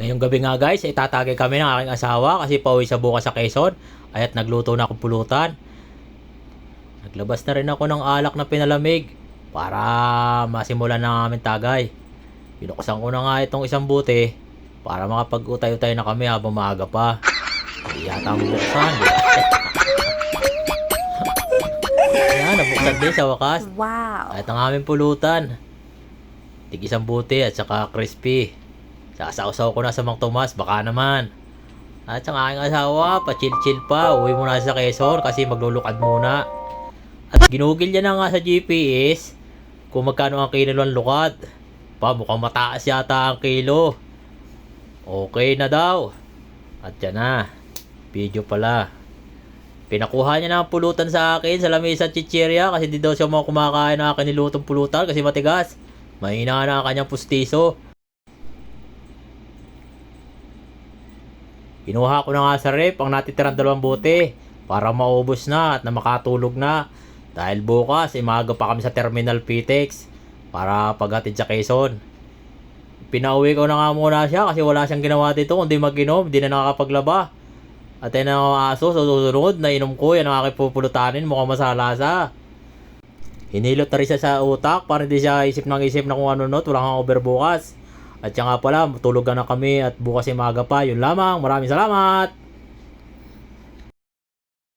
Ngayong gabi nga guys, itatagay kami ng aking asawa kasi pauwi sa bukas sa Quezon. At nagluto na akong pulutan. Naglabas na rin ako ng alak na pinalamig para masimulan na namin tagay. Binuksan ko na nga itong isang buti para makapag-utay-utay na kami habang maaga pa. Hindi yata mabuksan. Ayan, nabuksan din sa wakas. Wow! At ang aming pulutan. Tig isang buti at saka crispy. Sasausaw ko na sa Mang Tomas, baka naman. At ang aking asawa, pa-chill-chill pa. Uwi muna sa Quezon kasi maglulukad muna. At ginugil niya na nga sa GPS kung magkano ang kilo ng lukad. Mukhang mataas yata ang kilo. Okay na daw. At yan na. Video pala. Pinakuha niya na ang pulutan sa akin sa lamesa at chichirya kasi di daw siya mga kumakain ng akin nilutong pulutan kasi matigas. Mahina na ang kanyang pustiso. Kinuha ko na nga sa rep ang natitirang 2 bote para maubos na at na makatulog na. Dahil bukas, maaga pa kami sa Terminal PTEX para paghatid sa Quezon. Pinauwi ko na nga muna siya kasi wala siyang ginawa dito kundi mag-inom, hindi na nakakapaglaba. At yan ang aso, sa susunod na inom ko, yan ang aking pupulutanin, mukhang masalasa. Hinilot na rin siya sa utak para hindi siya isip na kung ano not, walang hangover bukas. At yan nga pala, tulog na kami at bukas ay maaga pa. Yun lamang, maraming salamat!